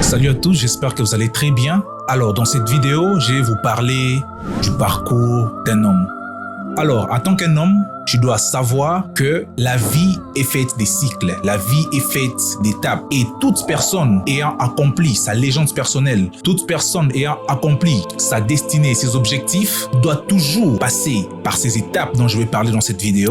Salut à tous, j'espère que vous allez très bien. Alors, dans cette vidéo, je vais vous parler du parcours d'un homme. Alors, en tant qu'un homme, tu dois savoir que la vie est faite des cycles, la vie est faite d'étapes. Et toute personne ayant accompli sa légende personnelle, toute personne ayant accompli sa destinée, ses objectifs, doit toujours passer par ces étapes dont je vais parler dans cette vidéo.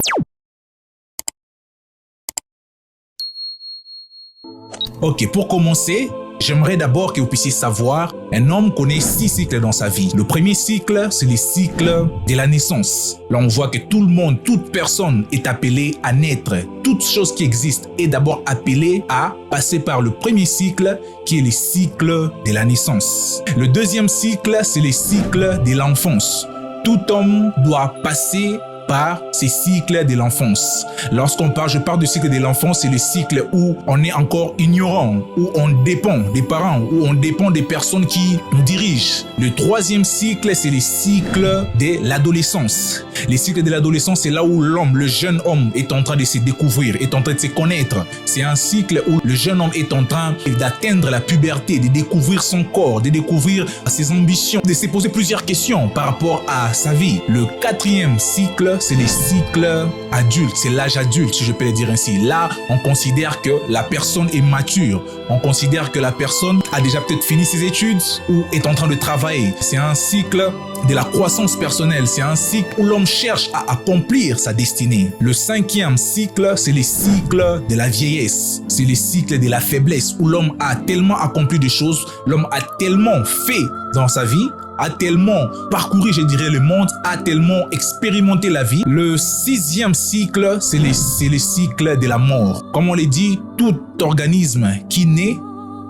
Ok, pour commencer, j'aimerais d'abord que vous puissiez savoir, un homme connaît 6 cycles dans sa vie. Le premier cycle, c'est le cycle de la naissance. Là, on voit que tout le monde, toute personne est appelée à naître. Toute chose qui existe est d'abord appelée à passer par le premier cycle, qui est le cycle de la naissance. Le deuxième cycle, c'est le cycle de l'enfance. Tout homme doit passer par ces cycles de l'enfance. Lorsqu'on parle, je parle du cycle de l'enfance, c'est le cycle où on est encore ignorant, où on dépend des parents, où on dépend des personnes qui nous dirigent. Le troisième cycle, c'est le cycle de l'adolescence. Le cycle de l'adolescence, c'est là où l'homme, le jeune homme, est en train de se découvrir, est en train de se connaître. C'est un cycle où le jeune homme est en train d'atteindre la puberté, de découvrir son corps, de découvrir ses ambitions, de se poser plusieurs questions par rapport à sa vie. Le quatrième cycle, c'est les cycles adultes, c'est l'âge adulte, si je peux le dire ainsi. Là, on considère que la personne est mature. On considère que la personne a déjà peut-être fini ses études ou est en train de travailler. C'est un cycle de la croissance personnelle. C'est un cycle où l'homme cherche à accomplir sa destinée. Le cinquième cycle, c'est le cycle de la vieillesse. C'est le cycle de la faiblesse où l'homme a tellement accompli de choses, l'homme a tellement fait dans sa vie, a tellement parcouru, je dirais, le monde, a tellement expérimenté la vie. Le sixième cycle, c'est le cycle de la mort. Comme on l'a dit, tout organisme qui naît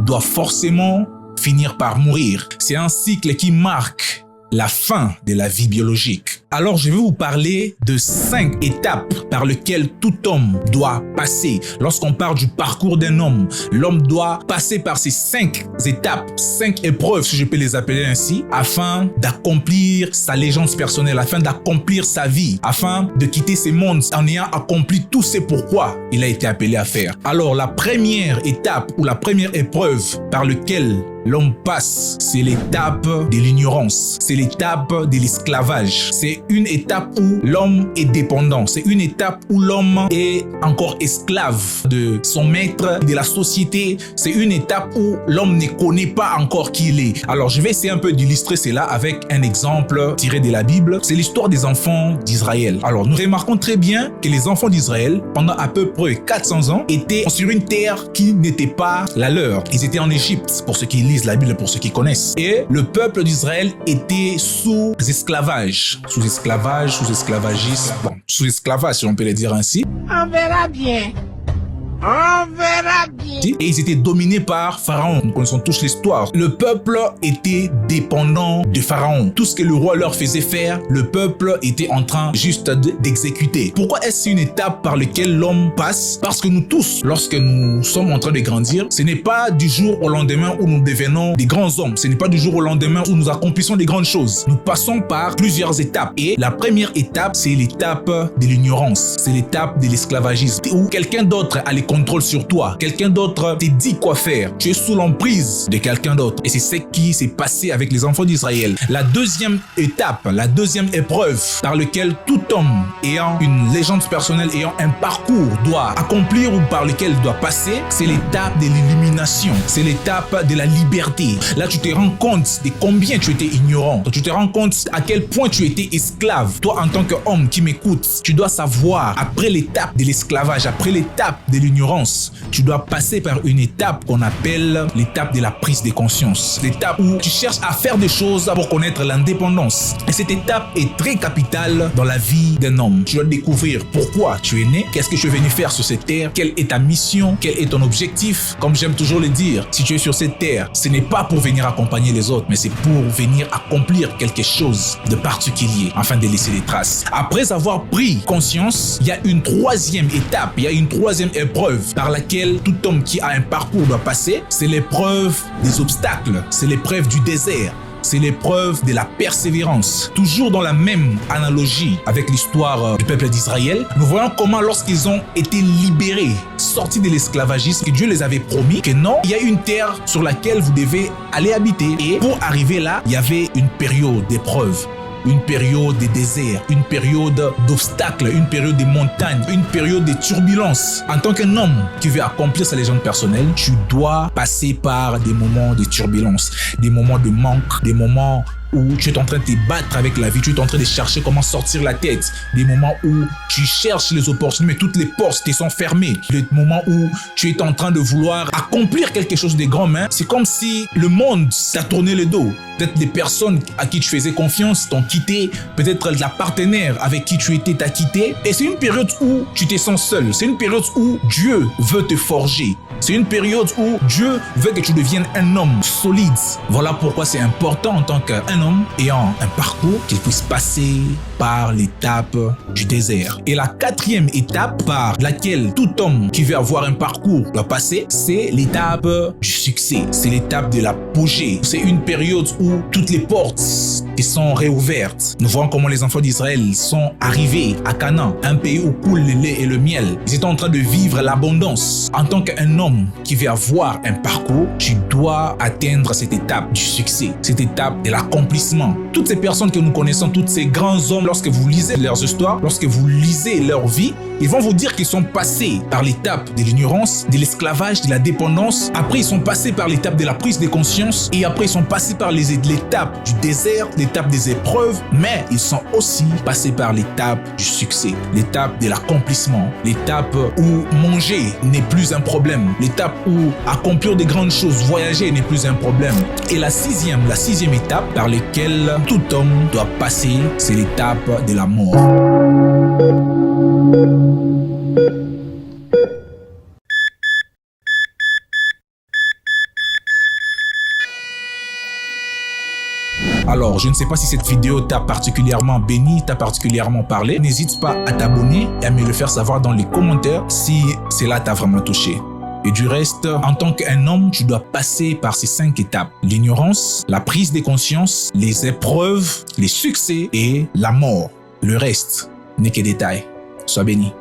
doit forcément finir par mourir. C'est un cycle qui marque la fin de la vie biologique. Alors, je vais vous parler de 5 étapes par lesquelles tout homme doit passer. Lorsqu'on parle du parcours d'un homme, l'homme doit passer par ces 5 étapes, 5 épreuves, si je peux les appeler ainsi, afin d'accomplir sa légende personnelle, afin d'accomplir sa vie, afin de quitter ce monde en ayant accompli tout ce pourquoi il a été appelé à faire. Alors, la première étape ou la première épreuve par laquelle l'homme passe, c'est l'étape de l'ignorance, c'est l'étape de l'esclavage. C'est une étape où l'homme est dépendant, c'est une étape où l'homme est encore esclave de son maître, de la société. C'est une étape où l'homme ne connaît pas encore qui il est. Alors, je vais essayer un peu d'illustrer cela avec un exemple tiré de la Bible. C'est l'histoire des enfants d'Israël. Alors, nous remarquons très bien que les enfants d'Israël, pendant à peu près 400 ans, étaient sur une terre qui n'était pas la leur. Ils étaient en Égypte, pour ceux qui lisent la Bible, pour ceux qui connaissent. Et le peuple d'Israël était sous esclavage, sous esclavagisme, bon, sous esclavage si on peut le dire ainsi. On verra bien. On verra bien. Et ils étaient dominés par Pharaon. Nous connaissons tous l'histoire. Le peuple était dépendant de Pharaon. Tout ce que le roi leur faisait faire, le peuple était en train juste d'exécuter. Pourquoi est-ce une étape par laquelle l'homme passe? Parce que nous tous, lorsque nous sommes en train de grandir, ce n'est pas du jour au lendemain où nous devenons des grands hommes. Ce n'est pas du jour au lendemain où nous accomplissons des grandes choses. Nous passons par plusieurs étapes. Et la première étape, c'est l'étape de l'ignorance. C'est l'étape de l'esclavagisme. Où quelqu'un d'autre a les contrôle sur toi. Quelqu'un d'autre te dit quoi faire. Tu es sous l'emprise de quelqu'un d'autre. Et c'est ce qui s'est passé avec les enfants d'Israël. La deuxième étape, la deuxième épreuve par laquelle tout homme ayant une légende personnelle, ayant un parcours doit accomplir ou par lequel il doit passer, c'est l'étape de l'illumination. C'est l'étape de la liberté. Là, tu te rends compte de combien tu étais ignorant. Tu te rends compte à quel point tu étais esclave. Toi, en tant qu'homme qui m'écoute, tu dois savoir, après l'étape de l'esclavage, après l'étape de l'ignorance, tu dois passer par une étape qu'on appelle l'étape de la prise de conscience. L'étape où tu cherches à faire des choses pour connaître l'indépendance. Et cette étape est très capitale dans la vie d'un homme. Tu dois découvrir pourquoi tu es né, qu'est-ce que tu es venu faire sur cette terre, quelle est ta mission, quel est ton objectif. Comme j'aime toujours le dire, si tu es sur cette terre, ce n'est pas pour venir accompagner les autres, mais c'est pour venir accomplir quelque chose de particulier afin de laisser des traces. Après avoir pris conscience, il y a une troisième étape, il y a une troisième épreuve par laquelle tout homme qui a un parcours doit passer, c'est l'épreuve des obstacles, c'est l'épreuve du désert. c'est l'épreuve de la persévérance. Toujours dans la même analogie avec l'histoire du peuple d'Israël, nous voyons comment lorsqu'ils ont été libérés, sortis de l'esclavagisme, que Dieu les avait promis que non, il y a une terre sur laquelle vous devez aller habiter. Et pour arriver là, il y avait une période d'épreuve. Une période de désert, une période d'obstacles, une période de montagnes, une période de turbulences. En tant qu'un homme qui veut accomplir sa légende personnelle, tu dois passer par des moments de turbulence, des moments de manque, des moments où tu es en train de te battre avec la vie, tu es en train de chercher comment sortir la tête, des moments où tu cherches les opportunités, mais toutes les portes te sont fermées, des moments où tu es en train de vouloir accomplir quelque chose de grand, mais c'est comme si le monde t'a tourné le dos. Peut-être les personnes à qui tu faisais confiance t'ont quitté, peut-être la partenaire avec qui tu étais t'a quitté, et c'est une période où tu te sens seul, c'est une période où Dieu veut te forger. C'est une période où Dieu veut que tu deviennes un homme solide. Voilà pourquoi c'est important en tant qu'un homme ayant un parcours qu'il puisse passer par l'étape du désert. Et la quatrième étape par laquelle tout homme qui veut avoir un parcours doit passer, c'est l'étape du succès. C'est l'étape de l'apogée. C'est une période où toutes les portes qui sont réouvertes. Nous voyons comment les enfants d'Israël sont arrivés à Canaan, un pays où coule le lait et le miel. Ils étaient en train de vivre l'abondance. En tant qu'un homme qui veut avoir un parcours, tu dois atteindre cette étape du succès, cette étape de l'accomplissement. Toutes ces personnes que nous connaissons, tous ces grands hommes, lorsque vous lisez leurs histoires, lorsque vous lisez leur vie, ils vont vous dire qu'ils sont passés par l'étape de l'ignorance, de l'esclavage, de la dépendance. Après, ils sont passés par l'étape de la prise de conscience. Et après, ils sont passés par l'étape du désert, l'étape des épreuves. Mais ils sont aussi passés par l'étape du succès, l'étape de l'accomplissement, l'étape où manger n'est plus un problème, l'étape où accomplir de grandes choses, voyager n'est plus un problème. Et la sixième étape par laquelle tout homme doit passer, c'est l'étape de la mort. Alors, je ne sais pas si cette vidéo t'a particulièrement béni, t'a particulièrement parlé. N'hésite pas à t'abonner et à me le faire savoir dans les commentaires si cela t'a vraiment touché. Et du reste, en tant qu'un homme, tu dois passer par ces 5 étapes. L'ignorance, la prise de conscience, les épreuves, les succès et la mort. Le reste n'est que détail. Sois béni.